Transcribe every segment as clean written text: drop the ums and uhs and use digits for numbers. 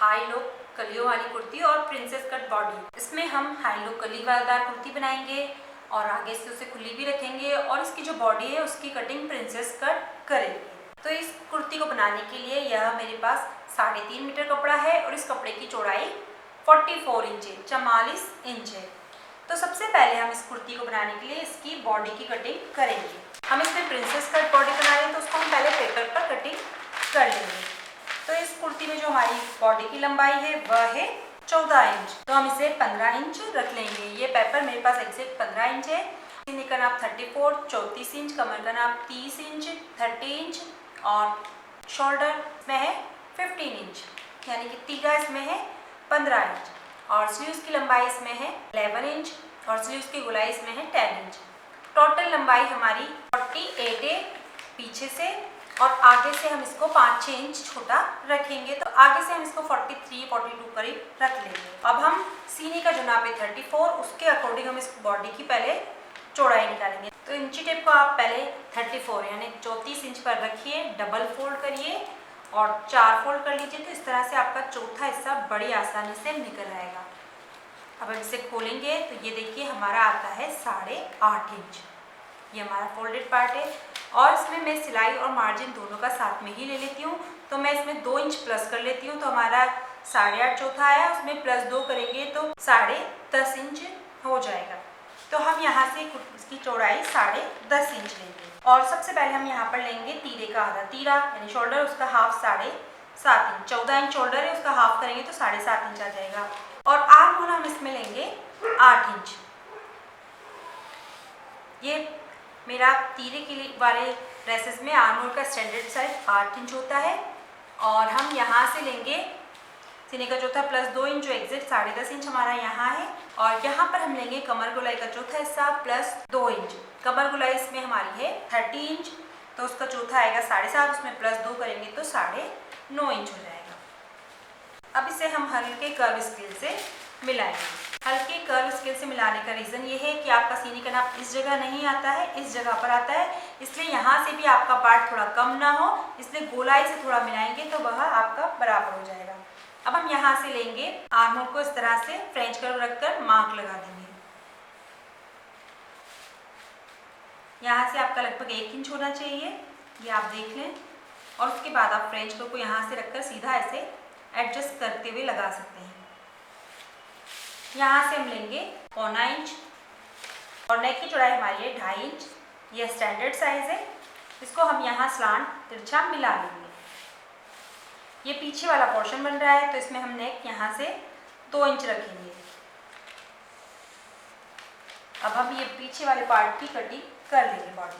High low कलियों वाली कुर्ती और प्रिंसेस कट बॉडी। इसमें हम हाई लो कलीवारदार कुर्ती बनाएंगे और आगे से उसे खुली भी रखेंगे और इसकी जो बॉडी है उसकी कटिंग प्रिंसेस कट करेंगे। तो इस कुर्ती को बनाने के लिए यह मेरे पास 3.5 मीटर कपड़ा है और इस कपड़े की चौड़ाई 44 इंच है, 44 इंच है। तो सबसे पहले हम इस कुर्ती को बनाने के लिए इसकी बॉडी की कटिंग करेंगे। हम इसमें प्रिंसेस कट बॉडी बना रहे हैं तो उसको हम पहले पेपर पर कटिंग कर लेंगे। तो इस कुर्ती में जो हमारी बॉडी की लंबाई है वह है 14 इंच, तो हम इसे 15 इंच रख लेंगे। ये पेपर मेरे पास एग्जैक्ट 15 इंच है। सीने का नाप 34, 34 इंच, कमर का नाप 30 इंच, 30 इंच और शोल्डर में है 15 इंच, यानी कि तीगा इसमें है 15 इंच और स्लीव्स की लंबाई इसमें है 11 इंच और स्लीव्स की गोलाई इसमें है 10 इंच। टोटल लंबाई हमारी 48 है पीछे से और आगे से हम इसको 5-6 इंच छोटा रखेंगे। तो आगे से हम इसको 43-42 करीब रख लेंगे। अब हम सीने का जो नाप है 34, उसके अकॉर्डिंग हम इस बॉडी की पहले चौड़ाई निकालेंगे। तो इंची टेप को आप पहले 34 यानी 34 इंच पर रखिए, डबल फोल्ड करिए और 4 फोल्ड कर लीजिए। तो इस तरह से आपका चौथा हिस्सा बड़ी आसानी से निकल आएगा। अब हम इसे खोलेंगे तो ये देखिए हमारा आता है 8.5 इंच। ये हमारा फोल्डेड पार्ट है और इसमें मैं सिलाई और मार्जिन दोनों का साथ में ही ले लेती हूँ। तो मैं इसमें 2 इंच प्लस कर लेती हूँ। तो हमारा 8.5 चौथा आया, उसमें प्लस 2 करेंगे तो 10.5 इंच हो जाएगा। तो हम यहाँ से इसकी चौड़ाई 10.5 इंच लेंगे और सबसे पहले हम यहाँ पर लेंगे तीरे का आधा तीरा यानी शोल्डर, उसका हाफ 7.5 इंच। 14 इंच शोल्डर है, उसका हाफ करेंगे तो 7.5 इंच आ जाएगा और आर्म होल हम इसमें लेंगे 8 इंच। ये मेरा तीरे के वाले ड्रेसेस में आर्म होल का स्टैंडर्ड साइज 8 इंच होता है और हम यहाँ से लेंगे सीने का चौथा प्लस 2 इंच जो एग्जैक्ट 10.5 इंच हमारा यहाँ है और यहाँ पर हम लेंगे कमर गोलाई का चौथा हिस्सा प्लस 2 इंच। कमर गोलाई इसमें हमारी है 30 इंच, तो उसका चौथा आएगा 7.5, उसमें प्लस 2 करेंगे तो 9.5 इंच हो जाएगा। अब इसे हम हल्के कर्व स्केल से मिलाएंगे। हल्के कर्व स्केल से मिलाने का रीज़न ये है कि आपका सीने का नाप इस जगह नहीं आता है, इस जगह पर आता है, इसलिए यहाँ से भी आपका पार्ट थोड़ा कम ना हो, इसलिए गोलाई से थोड़ा मिलाएंगे तो वह आपका बराबर हो जाएगा। अब हम यहाँ से लेंगे आर्म होल को इस तरह से फ्रेंच कर्व रखकर मार्क लगा देंगे। यहाँ से आपका लगभग 1 इंच होना चाहिए, ये आप देख लें और उसके बाद आप फ्रेंच कर्व को यहाँ से रखकर सीधा ऐसे एडजस्ट करते हुए लगा सकते हैं। यहाँ से हम लेंगे 1.25 इंच और नेक की चौड़ाई हमारी है 2.5 इंच। यह स्टैंडर्ड साइज है। इसको हम यहाँ स्लांट तिरछा मिला लेंगे। ये पीछे वाला पोर्शन बन रहा है तो इसमें हम नेक यहाँ से 2 इंच रखेंगे। अब हम ये पीछे वाले पार्ट की कटिंग कर लेंगे बॉडी।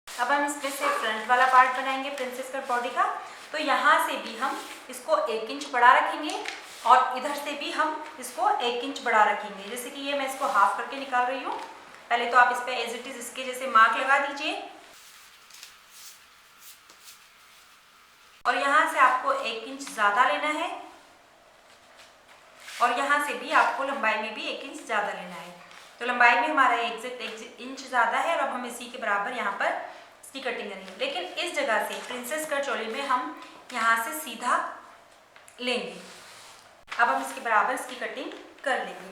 अब हम इसमें से फ्रंट वाला पार्ट बनाएंगे प्रिंसेस कट बॉडी का। तो यहाँ से भी हम इसको 1 इंच बढ़ा रखेंगे और इधर से भी हम इसको 1 इंच बढ़ा रखेंगे। जैसे कि ये मैं इसको हाफ करके निकाल रही हूँ। पहले तो आप इस पर एज इट इज इसके जैसे मार्क लगा दीजिए और यहाँ से आपको 1 इंच ज़्यादा लेना है और यहाँ से भी आपको लंबाई में भी 1 इंच ज़्यादा लेना है। तो लंबाई में हमारा एग्जैक्ट 1 इंच ज़्यादा है और अब हम इसी के बराबर यहाँ पर इसकी कटिंग करेंगे। लेकिन इस जगह से प्रिंसेस कट चोली में हम यहाँ से सीधा लेंगे। अब हम इसके बराबर इसकी कटिंग कर लेंगे।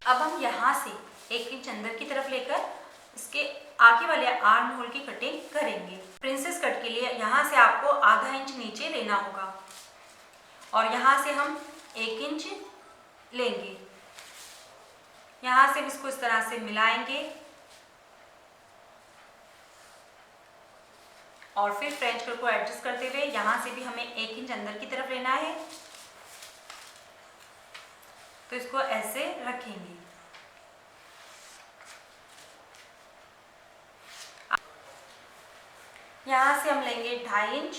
अब हम यहाँ से 1 इंच अंदर की तरफ लेकर इसके आगे वाले आर्म होल की कटिंग करेंगे। प्रिंसेस कट के लिए यहाँ से आपको आधा इंच नीचे लेना होगा और यहाँ से हम 1 इंच लेंगे। यहाँ से इसको इस तरह से मिलाएंगे और फिर फ्रेंच कर्व को एडजस्ट करते हुए यहाँ से भी हमें 1 इंच अंदर की तरफ लेना है। तो इसको ऐसे रखेंगे। यहाँ से हम लेंगे 2.5 इंच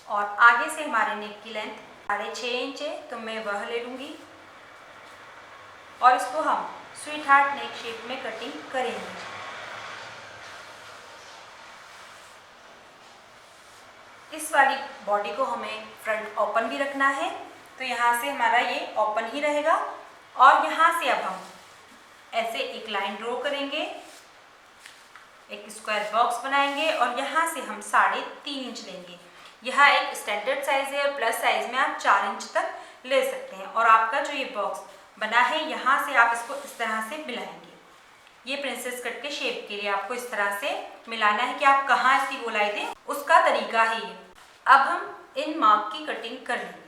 और आगे से हमारे नेक की लेंथ 6.5 इंच है तो मैं वह ले लूँगी और इसको हम स्वीट हार्ट नेक शेप में कटिंग करेंगे। इस वाली बॉडी को हमें फ्रंट ओपन भी रखना है, तो यहाँ से हमारा ये ओपन ही रहेगा। और यहाँ से अब हम ऐसे एक लाइन ड्रॉ करेंगे, एक स्क्वायर बॉक्स बनाएंगे और यहाँ से हम 3.5 इंच लेंगे। यह एक स्टैंडर्ड साइज है और प्लस साइज में आप 4 इंच तक ले सकते हैं। और आपका जो ये बॉक्स बना है, यहाँ से आप इसको इस तरह से मिलाएंगे। ये प्रिंसेस कट के शेप के लिए आपको इस तरह से मिलाना है कि आप कहाँ इसकी गोलाई दें, उसका तरीका है ये। अब हम इन मार्क की कटिंग कर लेंगे।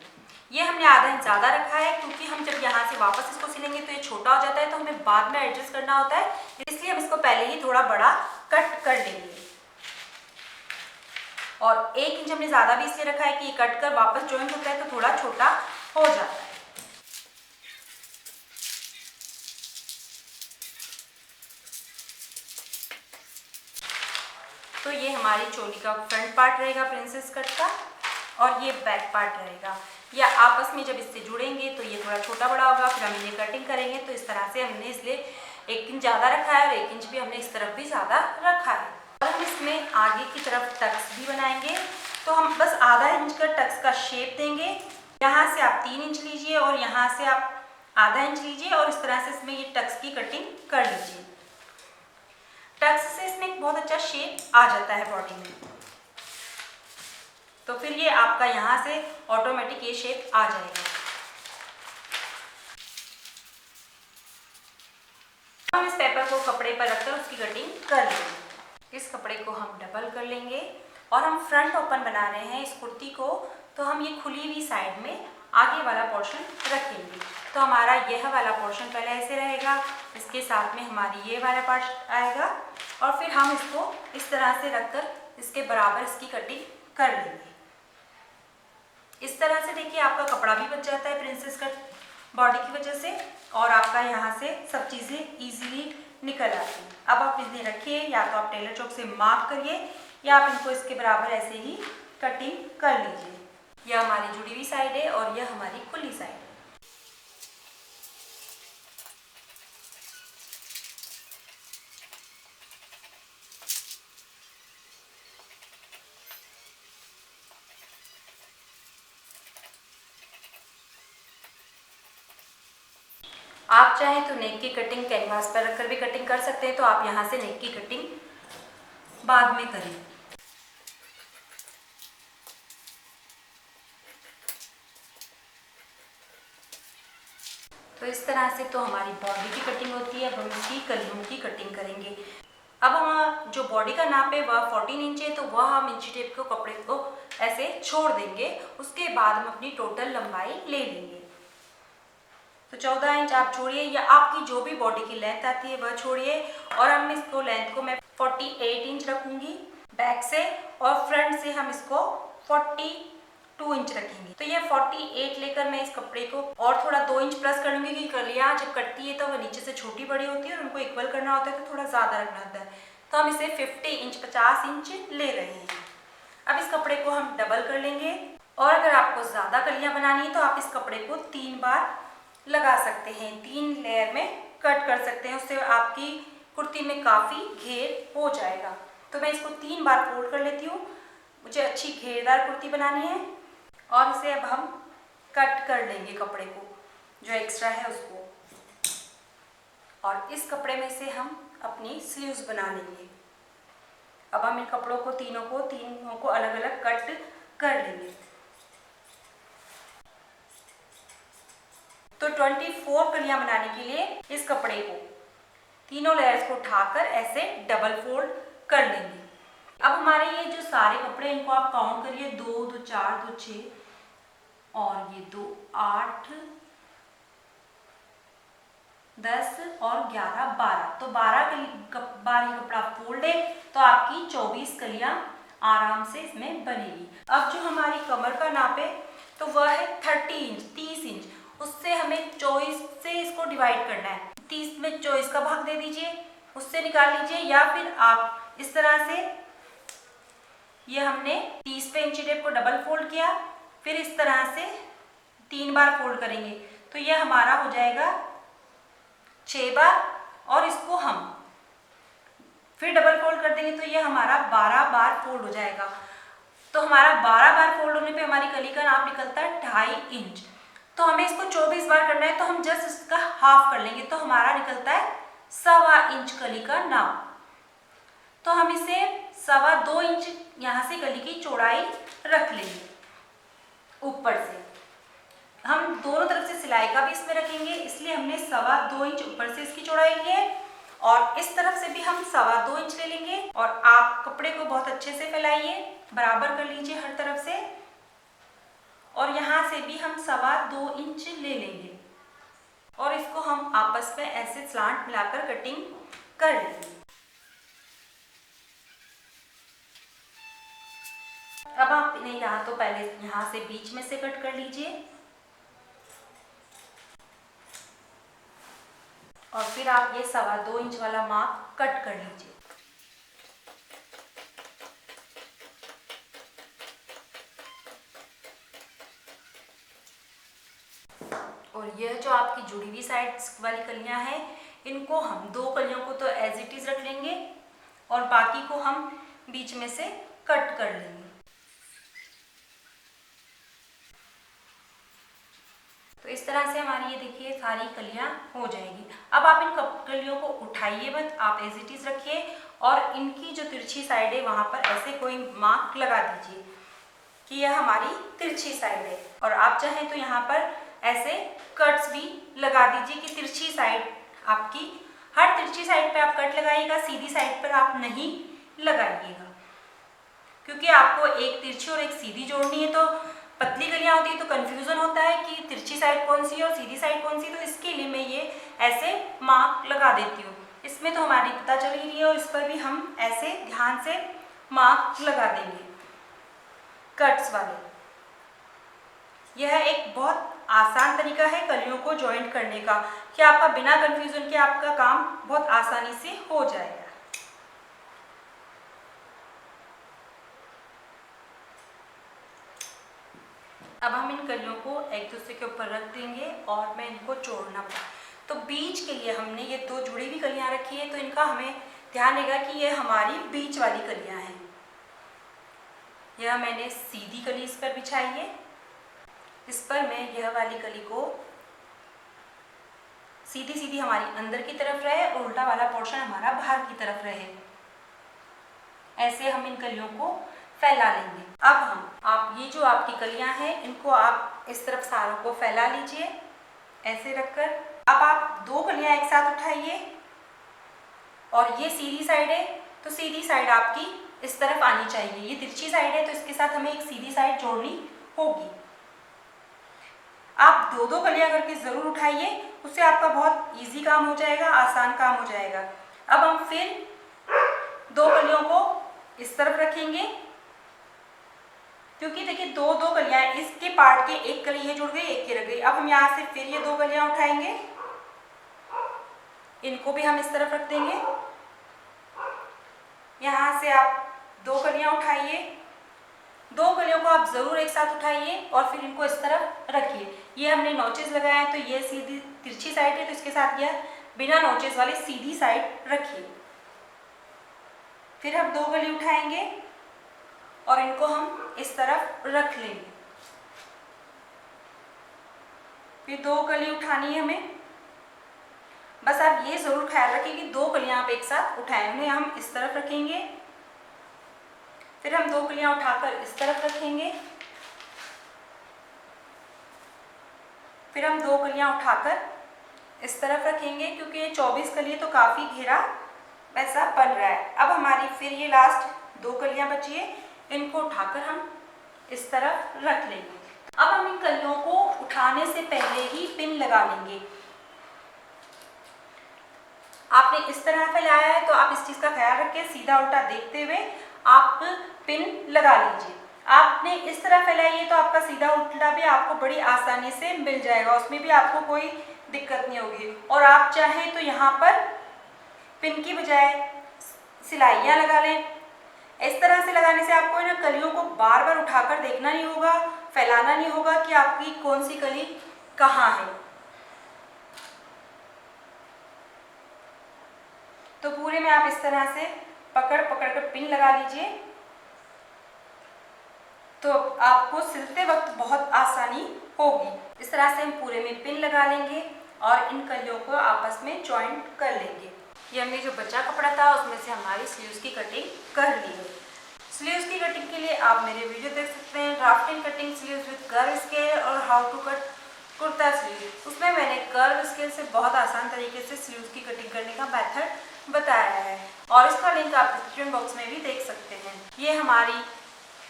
ये हमने आधा इंच ज़्यादा रखा है क्योंकि हम जब यहाँ से वापस इसको सिलेंगे तो ये छोटा हो जाता है, तो हमें बाद में एडजस्ट करना होता है, इसलिए हम इसको पहले ही थोड़ा बड़ा कट कर लेंगे। और 1 इंच हमने ज़्यादा भी इसलिए रखा है कि ये कट कर वापस जॉइंट होता है तो थोड़ा छोटा हो जाता है। तो ये हमारी चोली का फ्रंट पार्ट रहेगा प्रिंसेस कट का, और ये बैक पार्ट रहेगा। या आपस में जब इससे जुड़ेंगे तो ये थोड़ा छोटा बड़ा होगा, फिर हम ये कटिंग करेंगे। तो इस तरह से हमने इसलिए 1 इंच ज़्यादा रखा है और 1 इंच भी हमने इस तरफ भी ज़्यादा रखा है। और हम इसमें आगे की तरफ टक्स भी बनाएंगे, तो हम बस आधा इंच का टक्स का शेप देंगे। यहाँ से आप 3 इंच लीजिए और यहाँ से आप आधा इंच लीजिए और इस तरह से इसमें ये टक्स की कटिंग कर लीजिए। टक्स से इसमें एक बहुत अच्छा शेप आ जाता है बॉडी में, तो फिर ये आपका यहाँ से ऑटोमेटिक ये शेप आ जाएगा। हम इस पेपर को कपड़े पर रखकर उसकी कटिंग कर लेंगे। इस कपड़े को हम डबल कर लेंगे और हम फ्रंट ओपन बना रहे हैं इस कुर्ती को, तो हम ये खुली हुई साइड में आगे वाला पोर्शन रखेंगे। तो हमारा यह वाला पोर्शन पहले ऐसे रहेगा, इसके साथ में हमारी ये वाला पार्ट आएगा और फिर हम इसको इस तरह से रखकर इसके बराबर इसकी कटिंग कर लेंगे। इस तरह से देखिए आपका कपड़ा भी बच जाता है प्रिंसेस कट बॉडी की वजह से, और आपका यहाँ से सब चीज़ें इजीली निकल आती हैं। अब आप इन्हें रखिए, या तो आप टेलर चौक से मार्क करिए या आप इनको इसके बराबर ऐसे ही कटिंग कर लीजिए। यह हमारी जुड़ी हुई साइड है और यह हमारी खुली साइड है। आप चाहें तो नेक की कटिंग कैनवास पर रखकर भी कटिंग कर सकते हैं, तो आप यहाँ से नेक की कटिंग बाद में करें। तो इस तरह से तो हमारी बॉडी की कटिंग होती है। अब हम इसकी कलियों की कटिंग करेंगे। अब हम जो बॉडी का नाप है वह 14 इंच है, तो वह हम इंची टेप को कपड़े को ऐसे छोड़ देंगे। उसके बाद हम अपनी टोटल लंबाई ले लेंगे। तो 14 इंच आप छोड़िए, या आपकी जो भी बॉडी की लेंथ आती है वह छोड़िए, और हम इसको लेंथ को मैं 48 इंच रखूंगी बैक से, और फ्रंट से हम इसको 42 इंच रखेंगे। तो ये 48 लेकर मैं इस कपड़े को और थोड़ा 2 इंच प्लस कर लूँगी, क्योंकि कलियाँ जब कटती है तो वह नीचे से छोटी बड़ी होती है और उनको इक्वल करना होता है, तो थोड़ा ज़्यादा रखना होता है। तो हम इसे 50 इंच 50 इंच ले रहे हैं। अब इस कपड़े को हम डबल कर लेंगे, और अगर आपको ज़्यादा कलियाँ बनानी है तो आप इस कपड़े को 3 बार लगा सकते हैं, 3 लेयर में कट कर सकते हैं। उससे आपकी कुर्ती में काफ़ी घेर हो जाएगा। तो मैं इसको 3 बार फोल्ड कर लेती हूँ। मुझे अच्छी घेरदार कुर्ती बनानी है, और इसे अब हम कट कर लेंगे कपड़े को, जो एक्स्ट्रा है उसको, और इस कपड़े में से हम अपनी स्लीव्स बना लेंगे। अब हम इन कपड़ों को तीनों को अलग अलग कट कर लेंगे। तो 24 कलियां बनाने के लिए इस कपड़े को तीनों लेयर्स को उठाकर ऐसे डबल फोल्ड कर लेंगे। अब हमारे ये जो सारे कपड़े, इनको आप काउंट करिए, 2 2 4 2 6 और ये 2 8 10 और 11 12, तो 12 बार ये कपड़ा फोल्ड है, तो आपकी 24 कलियां आराम से इसमें बनेगी। अब जो हमारी कमर का नाप है तो वह है 30 इंच। उससे हमें 24 से इसको डिवाइड करना है। 30 में 24 का भाग दे दीजिए, उससे निकाल लीजिए, या फिर आप इस तरह से, ये हमने 30 पे इंची टेप को डबल फोल्ड किया, फिर इस तरह से 3 बार फोल्ड करेंगे, तो यह हमारा हो जाएगा 6 बार, और इसको हम फिर डबल फोल्ड कर देंगे तो यह हमारा 12 बार फोल्ड हो जाएगा। तो हमारा 12 बार फोल्ड होने पे हमारी कली का नाप निकलता है 2.5 इंच। तो हमें इसको 24 बार करना है, तो हम जस्ट इसका हाफ कर लेंगे, तो हमारा निकलता है 1.25 इंच कली का नाप। तो हम इसे 2.25 इंच यहाँ से कली की चौड़ाई रख लेंगे। ऊपर से हम दोनों तरफ से सिलाई का भी इसमें रखेंगे, इसलिए हमने 2.25 इंच ऊपर से इसकी चौड़ाई ली है, और इस तरफ से भी हम 2.25 इंच ले लेंगे। और आप कपड़े को बहुत अच्छे से फैलाइए, बराबर कर लीजिए हर तरफ से, और यहाँ से भी हम 2.25 इंच ले लेंगे, और इसको हम आपस में ऐसे स्लांट मिलाकर कटिंग कर लेंगे। अब आप इन्हें यहाँ तो पहले यहाँ से बीच में से कट कर लीजिए, और फिर आप ये 2.25 इंच वाला मार्क कट कर लीजिए। और यह जो आपकी जुड़ी हुई साइड्स वाली कलियां हैं, इनको हम 2 कलियों को तो एज इट इज रख लेंगे, और बाकी को हम बीच में से कट कर लेंगे। तो इस तरह से हमारी ये देखिए सारी कलियां हो जाएगी। अब आप इन कलियों को उठाइए मत, आप एज इट इज रखिए, और इनकी जो तिरछी साइड है वहां पर ऐसे कोई मार्क लगा दीजिए कि यह हमारी तिरछी साइड है। और आप चाहें तो यहाँ पर ऐसे कट्स भी लगा दीजिए कि तिरछी साइड आपकी, हर तिरछी साइड पे आप कट लगाइएगा, सीधी साइड पर आप नहीं लगाइएगा, क्योंकि आपको एक तिरछी और एक सीधी जोड़नी है। तो पतली कलियां होती है तो कंफ्यूजन होता है कि तिरछी साइड कौन सी है और सीधी साइड कौन सी, तो इसके लिए मैं ये ऐसे मार्क लगा देती हूँ। इसमें तो हमारी पता चल ही रही है, और इस पर भी हम ऐसे ध्यान से मार्क लगा देंगे कट्स वाले। यह एक बहुत आसान तरीका है कलियों को जॉइंट करने का, कि आपका बिना कंफ्यूजन के आपका काम बहुत आसानी से हो जाएगा। अब हम इन कलियों को एक दूसरे के ऊपर रख देंगे, और मैं इनको जोड़ना पड़ा। तो बीच के लिए हमने ये 2 जुड़ी हुई कलियां रखी है, तो इनका हमें ध्यान रहेगा कि ये हमारी बीच वाली कलियां हैं। यह मैंने सीधी कली इस पर बिछाई है, इस पर मैं यह वाली कली को सीधी सीधी हमारी अंदर की तरफ रहे, और उल्टा वाला पोर्शन हमारा बाहर की तरफ रहे। ऐसे हम इन कलियों को फैला लेंगे। अब आप ये जो आपकी कलियां हैं, इनको आप इस तरफ सारों को फैला लीजिए ऐसे रखकर। अब आप 2 कलियां एक साथ उठाइए, और ये सीधी साइड है तो सीधी साइड आपकी इस तरफ आनी चाहिए। ये तिरछी साइड है तो इसके साथ हमें एक सीधी साइड जोड़नी होगी। आप 2-2 कलियां करके जरूर उठाइए, उससे आपका बहुत इजी काम हो जाएगा, आसान काम हो जाएगा। अब हम फिर 2 कलियों को इस तरफ रखेंगे, क्योंकि देखिए 2-2 कलियां, इसके पार्ट के एक कली ये जुड़ गई, एक ये रह गई। अब हम यहाँ से फिर ये 2 कलियां उठाएंगे, इनको भी हम इस तरफ रख देंगे। यहाँ से आप 2 कलियां उठाइए, 2 कलियों को आप जरूर एक साथ उठाइए, और फिर इनको इस तरफ रखिए। ये हमने नोचेस लगाए हैं, तो ये सीधी तिरछी साइड है, तो इसके साथ यह बिना नोचेस वाली सीधी साइड रखिए। फिर हम 2 कली उठाएंगे, और इनको हम इस तरफ रख लेंगे। फिर 2 कली उठानी है हमें। बस आप ये जरूर ख्याल रखिए कि 2 कलियां आप एक साथ उठाएं, उन्हें हम इस तरफ रखेंगे। फिर हम 2 कलियां उठाकर इस तरफ रखेंगे। फिर हम 2 कलियां उठाकर इस तरफ रखेंगे, क्योंकि ये 24 कली है तो काफी घेरा ऐसा बन रहा है। अब हमारी फिर ये लास्ट 2 कलियां बची है, इनको उठाकर हम इस तरफ रख लेंगे। अब हम इन कलियों को उठाने से पहले ही पिन लगा लेंगे। आपने इस तरह फैलाया है तो आप इस चीज का ख्याल रखें, सीधा उल्टा देखते हुए आप पिन लगा लीजिए। आपने इस तरह फैलाई है तो आपका सीधा उल्टा भी आपको बड़ी आसानी से मिल जाएगा, उसमें भी आपको कोई दिक्कत नहीं होगी। और आप चाहें तो यहाँ पर पिन की बजाय सिलाइयाँ लगा लें। इस तरह से लगाने से आपको इन कलियों को बार बार उठाकर देखना नहीं होगा, फैलाना नहीं होगा कि आपकी कौन सी कली कहाँ है। तो पूरे में आप इस तरह से पकड़ पकड़ कर पिन लगा लीजिए। तो आपको सिलते वक्त बहुत आसानी होगी। इस तरह से हम पूरे में पिन लगा लेंगे और इन कलियों को आपस में जॉइंट कर लेंगे। ये हमने जो बचा कपड़ा था उसमें से हमारी स्लीव्स की कटिंग कर ली है। स्लीव्स की कटिंग के लिए आप मेरे वीडियो देख सकते हैं, drafting cutting sleeves with curve scale और how to cut kurta sleeve. उसमें मैंने कर्व स्केल से बहुत आसान तरीके से स्लीव्स की कटिंग करने का मेथड बताया है और इसका लिंक आप डिस्क्रिप्शन बॉक्स में भी देख सकते हैं। ये हमारी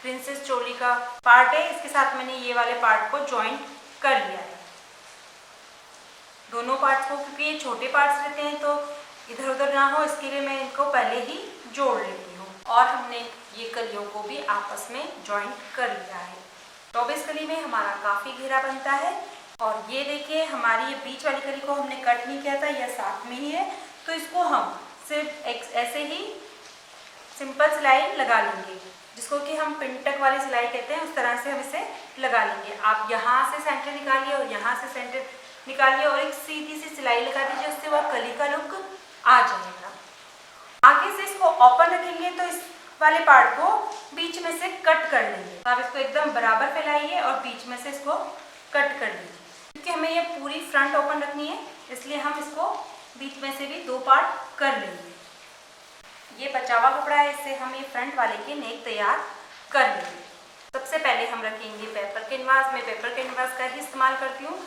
प्रिंसेस चोली का पार्ट है, इसके साथ मैंने ये वाले पार्ट को ज्वाइंट कर लिया है, दोनों पार्ट्स को, क्योंकि ये छोटे पार्ट्स रहते हैं तो इधर उधर ना हो, इसके लिए मैं इनको पहले ही जोड़ लेती हूँ। और हमने ये कलियों को भी आपस में ज्वाइंट कर लिया है। तो अब इस कली में हमारा काफ़ी घेरा बनता है। और ये देखिए हमारी ये बीच वाली कली को हमने कट नहीं किया था, यह साथ में ही है, तो इसको हम सिर्फ ऐसे ही सिंपल सिलाई लगा लेंगे, जिसको कि हम पिंटक वाली सिलाई कहते हैं। उस तरह से हम इसे लगा लेंगे। आप यहाँ से सेंटर निकालिए और यहाँ से सेंटर निकालिए और एक सीधी सी सिलाई लगा दीजिए, उससे वह कली का लुक आ जाएगा। आगे से इसको ओपन रखेंगे तो इस वाले पार्ट को बीच में से कट कर लेंगे। तो आप इसको एकदम बराबर फैलाइए और बीच में से इसको कट कर लीजिए। क्योंकि हमें ये पूरी फ्रंट ओपन रखनी है, इसलिए हम इसको बीच में से भी दो पार्ट कर लेंगे। ये बचा हुआ कपड़ा है, इससे हम ये फ्रंट वाले के नेक तैयार कर लेंगे। सबसे पहले हम रखेंगे पेपर कैनवास। मैं पेपर कैनवास का ही इस्तेमाल करती हूँ।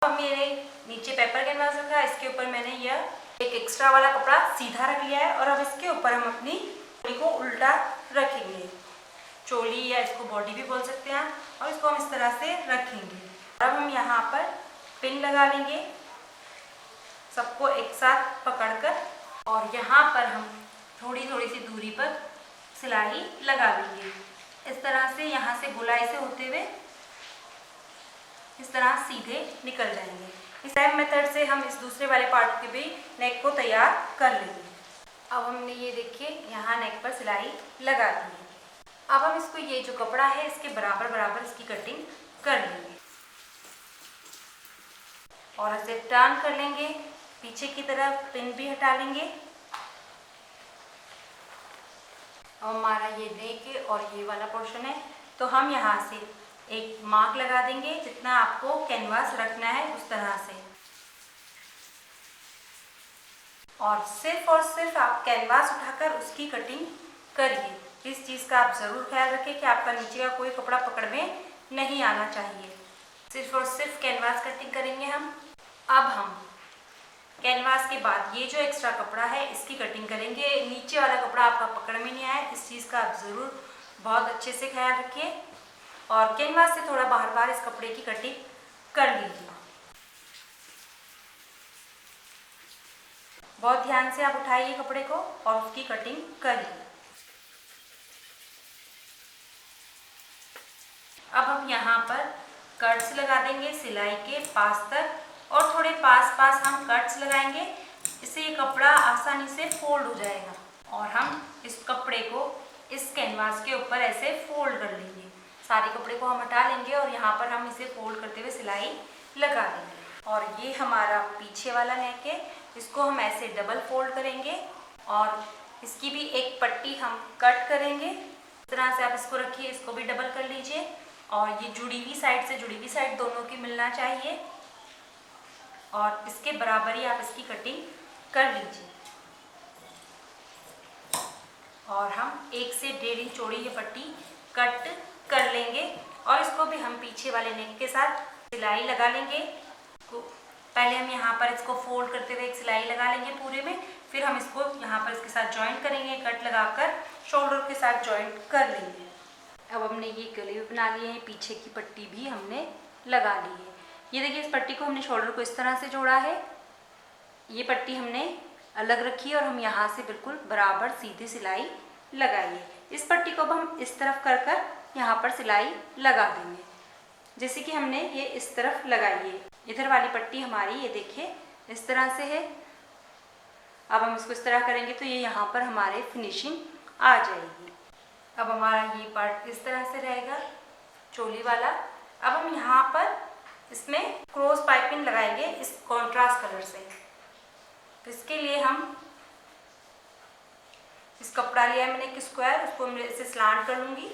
मैंने नीचे पेपर कैनवास रखा, इसके ऊपर मैंने यह एक एक्स्ट्रा वाला कपड़ा सीधा रख लिया है और अब इसके ऊपर हम अपनी चोली को उल्टा रखेंगे। चोली या इसको बॉडी भी बोल सकते हैं, और इसको हम इस तरह से रखेंगे। अब हम यहाँ पर पिन लगा लेंगे, सबको एक साथ पकड़कर, और यहाँ पर हम थोड़ी थोड़ी सी दूरी पर सिलाई लगा लेंगे। इस तरह से यहाँ से गोलाई से होते हुए इस तरह सीधे निकल जाएंगे। इस सेम मेथड से हम इस दूसरे वाले पार्ट के भी नेक को तैयार कर लेंगे। अब हमने ये देखिए यहाँ नेक पर सिलाई लगा दी है। अब हम इसको, ये जो कपड़ा है इसके बराबर बराबर इसकी कटिंग कर लेंगे और इसे टर्न कर लेंगे, पीछे की तरफ पिन भी हटा लेंगे। अब हमारा ये नेक और ये वाला पोर्शन है, तो हम यहाँ से एक मार्क लगा देंगे, जितना आपको कैनवास रखना है उस तरह से। और सिर्फ आप कैनवास उठाकर उसकी कटिंग करिए। इस चीज़ का आप ज़रूर ख्याल रखें कि आपका नीचे का कोई कपड़ा पकड़ में नहीं आना चाहिए। सिर्फ और सिर्फ कैनवास कटिंग करेंगे हम। अब हम कैनवास के बाद ये जो एक्स्ट्रा कपड़ा है इसकी कटिंग करेंगे। नीचे वाला कपड़ा आपका पकड़ में नहीं आए, इस चीज़ का आप ज़रूर बहुत अच्छे से ख्याल रखिए और कैनवास से थोड़ा बाहर बाहर इस कपड़े की कटिंग कर लीजिए। बहुत ध्यान से आप उठाइए कपड़े को और उसकी कटिंग करिए। अब हम यहाँ पर कट्स लगा देंगे सिलाई के पास तक और थोड़े पास पास हम कट्स लगाएंगे, इससे ये कपड़ा आसानी से फोल्ड हो जाएगा और हम इस कपड़े को इस कैनवास के ऊपर ऐसे फोल्ड कर लेंगे। सारे कपड़े को हम हटा लेंगे और यहाँ पर हम इसे फोल्ड करते हुए सिलाई लगा देंगे। और ये हमारा पीछे वाला नेक है, इसको हम ऐसे डबल फोल्ड करेंगे और इसकी भी एक पट्टी हम कट करेंगे। इस तरह से आप इसको रखिए, इसको भी डबल कर लीजिए और ये जुड़ी हुई साइड से जुड़ी हुई साइड दोनों की मिलना चाहिए और इसके बराबर ही आप इसकी कटिंग कर लीजिए। और हम 1 से 1.5 इंच चौड़ी ये पट्टी कट कर लेंगे और इसको भी हम पीछे वाले नेक के साथ सिलाई लगा लेंगे। पहले हम यहाँ पर इसको फोल्ड करते हुए एक सिलाई लगा लेंगे पूरे में, फिर हम इसको यहाँ पर इसके साथ जॉइंट करेंगे, कट लगाकर शोल्डर के साथ जॉइंट कर लेंगे। अब हमने ये गले भी बना लिए हैं, पीछे की पट्टी भी हमने लगा ली है। ये देखिए इस पट्टी को हमने शोल्डर को इस तरह से जोड़ा है, ये पट्टी हमने अलग रखी है और हम यहाँ से बिल्कुल बराबर सीधी सिलाई लगाई है। इस पट्टी को अब हम इस तरफ कर कर यहाँ पर सिलाई लगा देंगे, जैसे कि हमने ये इस तरफ लगाई है। इधर वाली पट्टी हमारी ये देखिए इस तरह से है। अब हम इसको इस तरह करेंगे तो ये यहाँ पर हमारे फिनिशिंग आ जाएगी। अब हमारा ये पार्ट इस तरह से रहेगा चोली वाला। अब हम यहाँ पर इसमें क्रॉस पाइपिंग लगाएंगे इस कॉन्ट्रास्ट कलर से। इसके लिए हम इस कपड़ा लिया है मैंने एक स्क्वायर, उसको मैं इसे स्लांट कर लूँगी।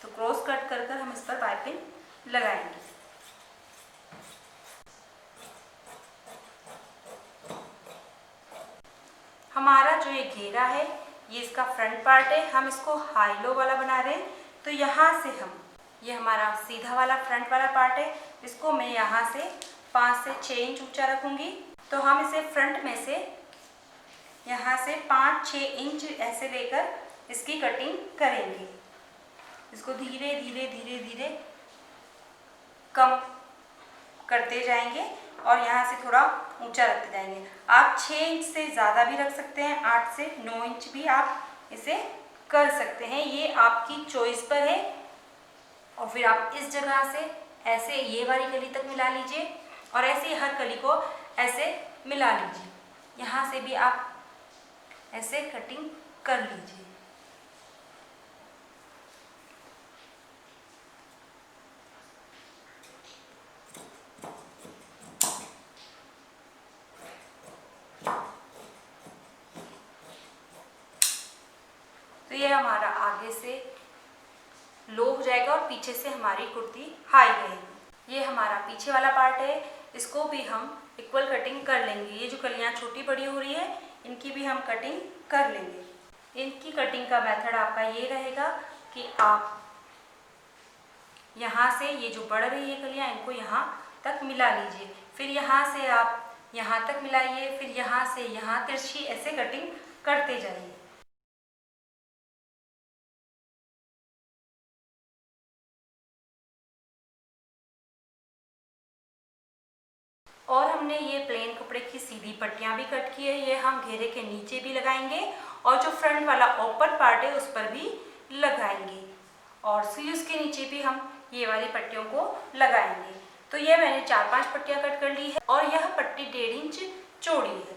तो क्रॉस कट कर कर हम इस पर पाइपिंग लगाएंगे। हमारा जो ये घेरा है ये इसका फ्रंट पार्ट है, हम इसको हाई लो वाला बना रहे हैं। तो यहाँ से हम, ये हमारा सीधा वाला फ्रंट वाला पार्ट है, इसको मैं यहाँ से 5 से 6 इंच ऊंचा रखूँगी। तो हम इसे फ्रंट में से यहाँ से 5-6 इंच ऐसे लेकर इसकी कटिंग करेंगे। इसको धीरे धीरे धीरे धीरे कम करते जाएंगे और यहाँ से थोड़ा ऊंचा रखते जाएंगे। आप 6 इंच से ज़्यादा भी रख सकते हैं, 8 से 9 इंच भी आप इसे कर सकते हैं, ये आपकी चॉइस पर है। और फिर आप इस जगह से ऐसे ये वाली कली तक मिला लीजिए और ऐसे ही हर कली को ऐसे मिला लीजिए। यहाँ से भी आप ऐसे कटिंग कर लीजिए। तो ये हमारा आगे से लो हो जाएगा और पीछे से हमारी कुर्ती हाई रहेगी। ये हमारा पीछे वाला पार्ट है, इसको भी हम इक्वल कटिंग कर लेंगे। ये जो कलियां छोटी बड़ी हो रही है इनकी भी हम कटिंग कर लेंगे। इनकी कटिंग का मेथड आपका ये रहेगा कि आप यहाँ से ये जो बढ़ रही है कलियां इनको यहाँ तक मिला लीजिए, फिर यहाँ से आप यहाँ तक मिलाइए, फिर यहाँ से यहाँ तिरछी ऐसे कटिंग करते जाइए। और हमने ये प्लेन कपड़े की सीधी पट्टियां भी कट की है, ये हम घेरे के नीचे भी लगाएंगे और जो फ्रंट वाला ओपन पार्ट है उस पर भी लगाएंगे और स्लीव्स के नीचे भी हम ये वाली पट्टियों को लगाएंगे। तो ये मैंने 4-5 पट्टियां कट कर ली है और यह पट्टी 1.5 इंच चौड़ी है।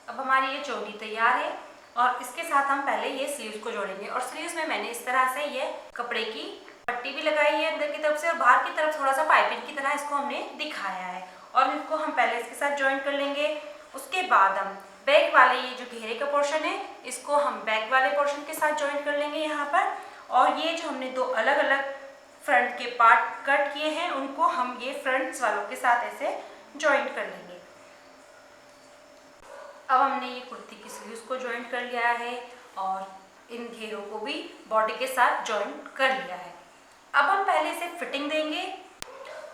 अब हमारी ये चौड़ी तैयार है और इसके साथ हम पहले ये स्लीव्स को जोड़ेंगे। और स्लीव्स में मैंने इस तरह से ये कपड़े की पट्टी भी लगाई है अंदर की तरफ से और बाहर की तरफ थोड़ा सा पाइपिंग की तरह इसको हमने दिखाया है और इनको हम पहले इसके साथ ज्वाइन कर लेंगे। उसके बाद हम बैक वाले ये जो घेरे का पोर्शन है इसको हम बैक वाले पोर्शन के साथ ज्वाइन कर लेंगे यहाँ पर। और ये जो हमने 2 अलग अलग फ्रंट के पार्ट कट किए हैं उनको हम ये फ्रंट्स वालों के साथ ऐसे ज्वाइन कर लेंगे। अब हमने ये कुर्ती की स्लीव्स को ज्वाइन कर लिया है और इन घेरों को भी बॉडी के साथ ज्वाइन कर लिया है। अब हम पहले इसे फिटिंग देंगे।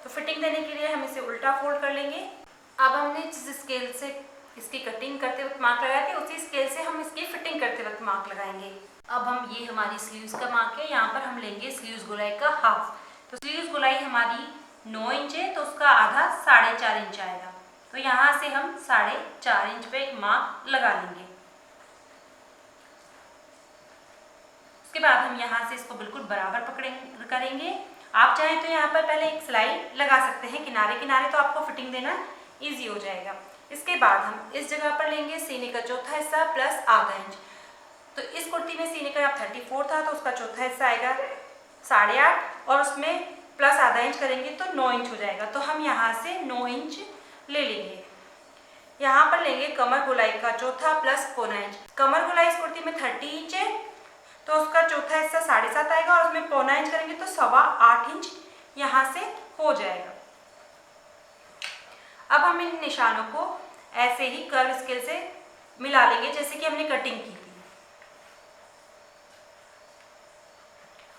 तो फिटिंग देने के लिए हम इसे उल्टा फोल्ड कर लेंगे। अब हमने जिस स्केल से इसकी कटिंग करते वक्त मार्क लगाया था उसी स्केल से हम इसकी फिटिंग करते वक्त मार्क लगाएंगे। अब हम ये हमारी स्लीव्स का मार्क है, यहाँ पर हम लेंगे स्लीव्स गोलाई का हाफ। तो स्लीव्स गोलाई हमारी 9 इंच है तो उसका आधा 4.5 इंच आएगा। तो यहाँ से हम 4.5 इंच पे एक मार्क लगा लेंगे। उसके बाद हम यहाँ से इसको बिल्कुल बराबर करेंगे। आप चाहें तो यहाँ पर पहले एक सिलाई लगा सकते हैं किनारे किनारे, तो आपको फिटिंग देना इजी हो जाएगा। इसके बाद हम इस जगह पर लेंगे सीने का चौथा हिस्सा प्लस आधा इंच। तो इस कुर्ती में सीने का 34 था तो उसका चौथा हिस्सा आएगा 8.5 और उसमें प्लस आधा इंच करेंगे तो 9 इंच हो जाएगा। तो हम यहाँ से 9 इंच ले लेंगे। यहाँ पर लेंगे कमर गोलाई का चौथा प्लस पौना इंच। कमर गोलाई इस कुर्ती में 30 इंच है तो उसका चौथा हिस्सा 7.5 आएगा और उसमें पौना इंच करेंगे तो 8.25 इंच यहाँ से हो जाएगा। अब हम इन निशानों को ऐसे ही कर्व स्केल से मिला लेंगे जैसे कि हमने कटिंग की थी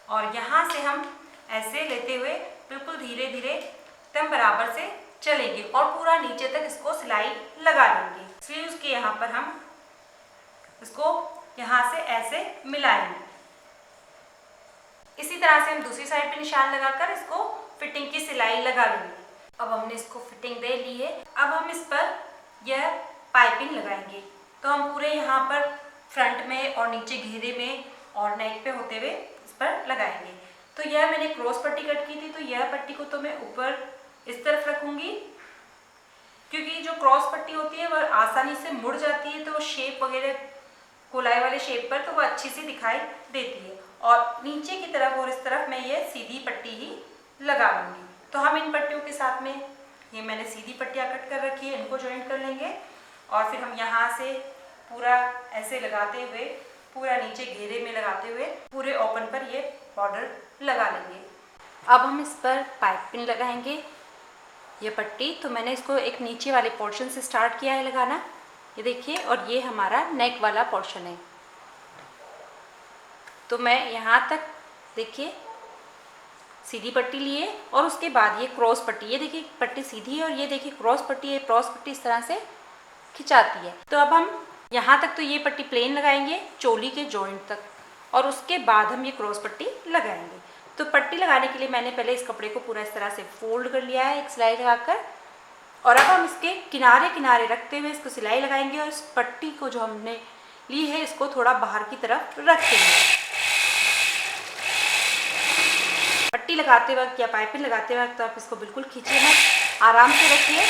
और यहाँ से हम ऐसे लेते हुए बिल्कुल धीरे धीरे एकदम बराबर से चलेंगे और पूरा नीचे तक इसको सिलाई लगा लेंगे। स्लीव्स के यहाँ पर हम इसको यहाँ से ऐसे मिलाएंगे। इसी तरह से हम दूसरी साइड पे निशान लगाकर इसको फिटिंग की सिलाई लगा लेंगे। अब हमने इसको फिटिंग दे ली है। अब हम इस पर यह पाइपिंग लगाएंगे। तो हम पूरे यहाँ पर फ्रंट में और नीचे घेरे में और नेक पे होते हुए इस पर लगाएंगे। तो यह मैंने क्रॉस पट्टी कट की थी तो यह पट्टी को तो मैं ऊपर इस तरफ रखूंगी क्योंकि जो क्रॉस पट्टी होती है वह आसानी से मुड़ जाती है तो शेप वगैरह गोलाई वाले शेप पर तो वो अच्छी सी दिखाई देती है। और नीचे की तरफ और इस तरफ मैं ये सीधी पट्टी ही लगा लूँगी। तो हम इन पट्टियों के साथ में ये मैंने सीधी पट्टियाँ कट कर रखी है, इनको ज्वाइन कर लेंगे और फिर हम यहाँ से पूरा ऐसे लगाते हुए पूरा नीचे घेरे में लगाते हुए पूरे ओपन पर ये बॉर्डर लगा लेंगे। अब हम इस पर पाइपिंग लगाएंगे। ये पट्टी तो मैंने इसको एक नीचे वाले पोर्शन से स्टार्ट किया है लगाना, ये देखिए, और ये हमारा नेक वाला पोर्शन है। तो मैं यहाँ तक देखिए सीधी पट्टी लिए और उसके बाद ये क्रॉस पट्टी, ये देखिए पट्टी सीधी है और ये देखिए क्रॉस पट्टी है। क्रॉस पट्टी इस तरह से खिंचाती है। तो अब हम यहाँ तक तो ये पट्टी प्लेन लगाएंगे चोली के जॉइंट तक, और उसके बाद हम ये क्रॉस पट्टी लगाएंगे। तो पट्टी लगाने के लिए मैंने पहले इस कपड़े को पूरा इस तरह से फोल्ड कर लिया है एक सिलाई लगाकर, और अब हम इसके किनारे किनारे रखते हुए इसको सिलाई लगाएंगे और इस पट्टी को जो हमने ली है इसको थोड़ा बाहर की तरफ रखेंगे। पट्टी लगाते वक्त या पाइपिंग लगाते वक्त तो आप इसको बिल्कुल खींचिए मत, आराम से रखिए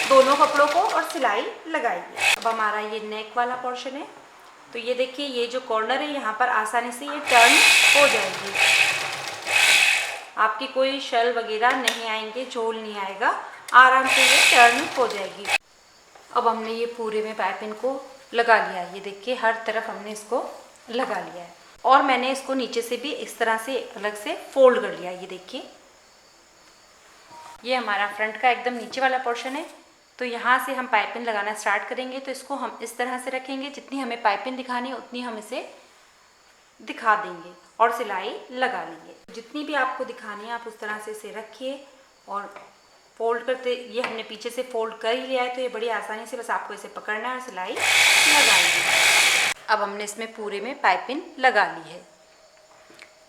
दोनों कपड़ों को और सिलाई लगाइए। अब हमारा ये नेक वाला पोर्शन है, तो ये देखिए ये जो कॉर्नर है यहाँ पर आसानी से ये टर्न हो जाएगी, आपकी कोई शल वगैरह नहीं आएंगे, झोल नहीं आएगा, आराम से ये टर्न हो जाएगी। अब हमने ये पूरे में पाइपिंग को लगा लिया है, ये देखिए हर तरफ हमने इसको लगा लिया है, और मैंने इसको नीचे से भी इस तरह से अलग से फोल्ड कर लिया। ये देखिए ये हमारा फ्रंट का एकदम नीचे वाला पोर्शन है। तो यहाँ से हम पाइपिंग लगाना स्टार्ट करेंगे। तो इसको हम इस तरह से रखेंगे, जितनी हमें पाइपिंग दिखानी है उतनी हम इसे दिखा देंगे और सिलाई लगा लेंगे। जितनी भी आपको दिखानी है आप उस तरह से इसे रखिए और फोल्ड करते, ये हमने पीछे से फोल्ड कर ही लिया है तो ये बड़ी आसानी से बस आपको इसे पकड़ना है और सिलाई लगा लेंगे। अब हमने इसमें पूरे में पाइपिंग लगा ली है।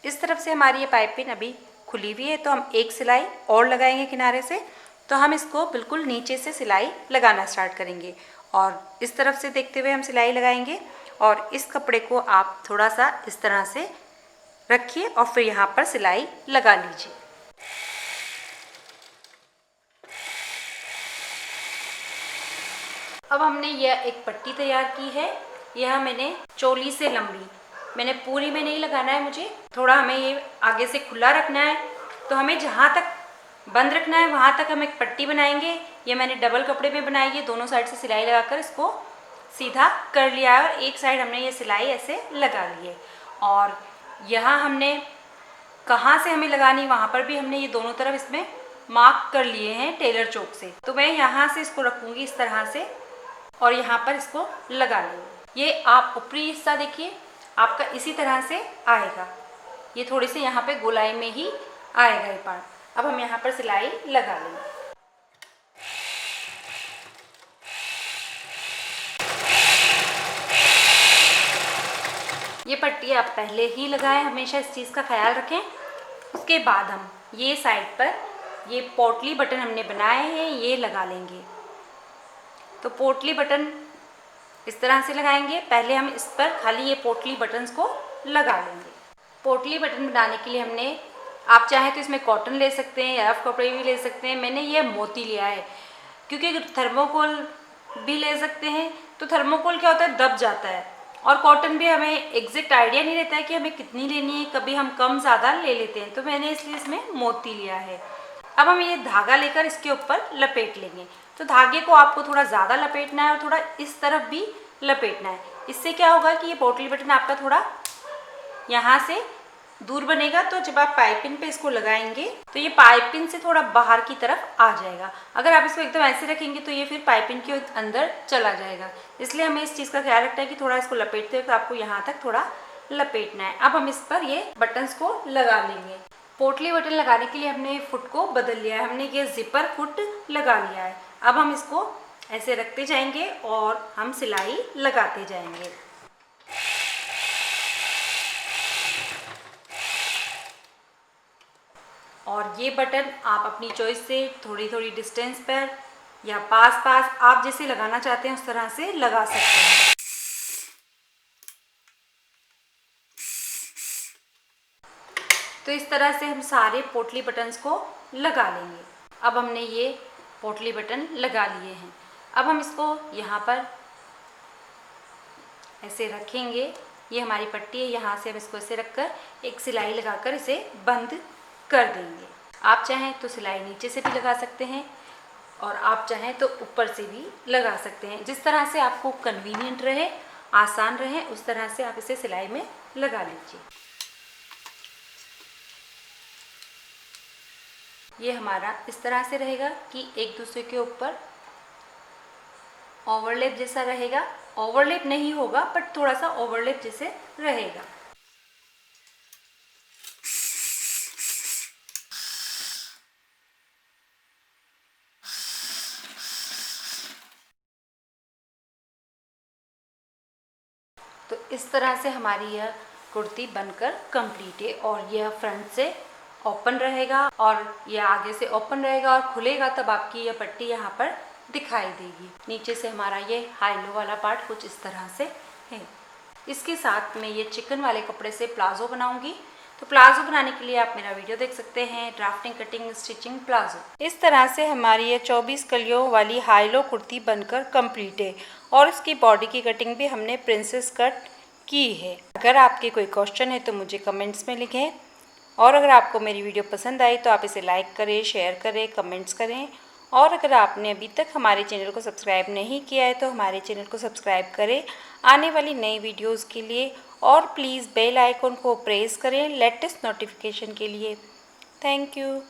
इस तरफ से हमारी ये पाइपिंग अभी खुली हुई है, तो हम एक सिलाई और लगाएंगे किनारे से। तो हम इसको बिल्कुल नीचे से सिलाई लगाना स्टार्ट करेंगे और इस तरफ से देखते हुए हम सिलाई लगाएंगे। और इस कपड़े को आप थोड़ा सा इस तरह से रखिए और फिर यहाँ पर सिलाई लगा लीजिए। अब हमने यह एक पट्टी तैयार की है, यह मैंने चोली से लंबी, मैंने पूरी में नहीं लगाना है, मुझे थोड़ा हमें ये आगे से खुला रखना है। तो हमें जहाँ तक बंद रखना है वहाँ तक हम एक पट्टी बनाएंगे। ये मैंने डबल कपड़े में बनाई है, दोनों साइड से सिलाई लगाकर इसको सीधा कर लिया है और एक साइड हमने ये सिलाई ऐसे लगा ली है। और यहाँ हमने कहाँ से हमें लगानी वहाँ पर भी हमने ये दोनों तरफ इसमें मार्क कर लिए हैं टेलर चौक से। तो मैं यहाँ से इसको रखूँगी इस तरह से और यहाँ पर इसको लगा लूँगी। ये आप ऊपरी हिस्सा देखिए आपका इसी तरह से आएगा, ये थोड़ी सी यहाँ पे गोलाई में ही आएगा ये पार्ट। अब हम यहाँ पर सिलाई लगा लेंगे। ये पट्टी आप पहले ही लगाएं, हमेशा इस चीज़ का ख्याल रखें। उसके बाद हम ये साइड पर ये पोटली बटन हमने बनाए हैं ये लगा लेंगे। तो पोटली बटन इस तरह से लगाएंगे। पहले हम इस पर खाली ये पोटली बटन्स को लगा लेंगे। पोटली बटन बनाने के लिए हमने, आप चाहें तो इसमें कॉटन ले सकते हैं या रफ कपड़े भी ले सकते हैं। मैंने ये मोती लिया है क्योंकि थर्मोकोल भी ले सकते हैं। तो थर्मोकोल क्या होता है, दब जाता है, और कॉटन भी हमें एग्जैक्ट आइडिया नहीं रहता है कि हमें कितनी लेनी है, कभी हम कम ज़्यादा ले लेते हैं। तो मैंने इसलिए इसमें मोती लिया है। अब हम ये धागा लेकर इसके ऊपर लपेट लेंगे। तो धागे को आपको थोड़ा ज़्यादा लपेटना है और थोड़ा इस तरफ भी लपेटना है। इससे क्या होगा कि ये पोटली बटन आपका थोड़ा यहाँ से दूर बनेगा। तो जब आप पाइपिंग पे इसको लगाएंगे तो ये पाइपिंग से थोड़ा बाहर की तरफ आ जाएगा। अगर आप इसको एकदम ऐसे रखेंगे तो ये फिर पाइपिंग के अंदर चला जाएगा। इसलिए हमें इस चीज़ का ख्याल रखना है कि थोड़ा इसको लपेटते वक्त आपको यहाँ तक थोड़ा लपेटना है। अब हम इस पर ये बटन्स को लगा लेंगे। पोटली बटन लगाने के लिए हमने फुट को बदल लिया है, हमने ये जिपर फुट लगा लिया है। अब हम इसको ऐसे रखते जाएंगे और हम सिलाई लगाते जाएंगे। और ये बटन आप अपनी चॉइस से थोड़ी थोड़ी डिस्टेंस पर या पास पास आप जैसे लगाना चाहते हैं उस तरह से लगा सकते हैं। तो इस तरह से हम सारे पोटली बटन्स को लगा लेंगे। अब हमने ये पोटली बटन लगा लिए हैं। अब हम इसको यहाँ पर ऐसे रखेंगे। ये हमारी पट्टी है, यहाँ से हम इसको ऐसे रखकर एक सिलाई लगाकर इसे बंद कर देंगे। आप चाहें तो सिलाई नीचे से भी लगा सकते हैं और आप चाहें तो ऊपर से भी लगा सकते हैं। जिस तरह से आपको कन्वीनियंट रहे आसान रहे उस तरह से आप इसे सिलाई में लगा लीजिए। ये हमारा इस तरह से रहेगा कि एक दूसरे के ऊपर ओवरलैप जैसा रहेगा। ओवरलैप नहीं होगा बट थोड़ा सा ओवरलैप जैसे रहेगा। तो इस तरह से हमारी यह कुर्ती बनकर कंप्लीट है और यह फ्रंट से ओपन रहेगा और यह आगे से ओपन रहेगा और खुलेगा तब आपकी यह पट्टी यहाँ पर दिखाई देगी। नीचे से हमारा ये हाई लो वाला पार्ट कुछ इस तरह से है। इसके साथ मैं ये चिकन वाले कपड़े से प्लाजो बनाऊंगी। तो प्लाजो बनाने के लिए आप मेरा वीडियो देख सकते हैं, ड्राफ्टिंग कटिंग स्टिचिंग प्लाजो। इस तरह से हमारी ये 24 कलियों वाली हाई लो कुर्ती बनकर कंप्लीट है और इसकी बॉडी की कटिंग भी हमने प्रिंसेस कट की है। अगर आपके कोई क्वेश्चन है तो मुझे कमेंट्स में लिखें और अगर आपको मेरी वीडियो पसंद आई तो आप इसे लाइक करें, शेयर करें, कमेंट्स करें और अगर आपने अभी तक हमारे चैनल को सब्सक्राइब नहीं किया है तो हमारे चैनल को सब्सक्राइब करें आने वाली नई वीडियोज़ के लिए और प्लीज़ बेल आइकन को प्रेस करें लेटेस्ट नोटिफिकेशन के लिए। Thank you.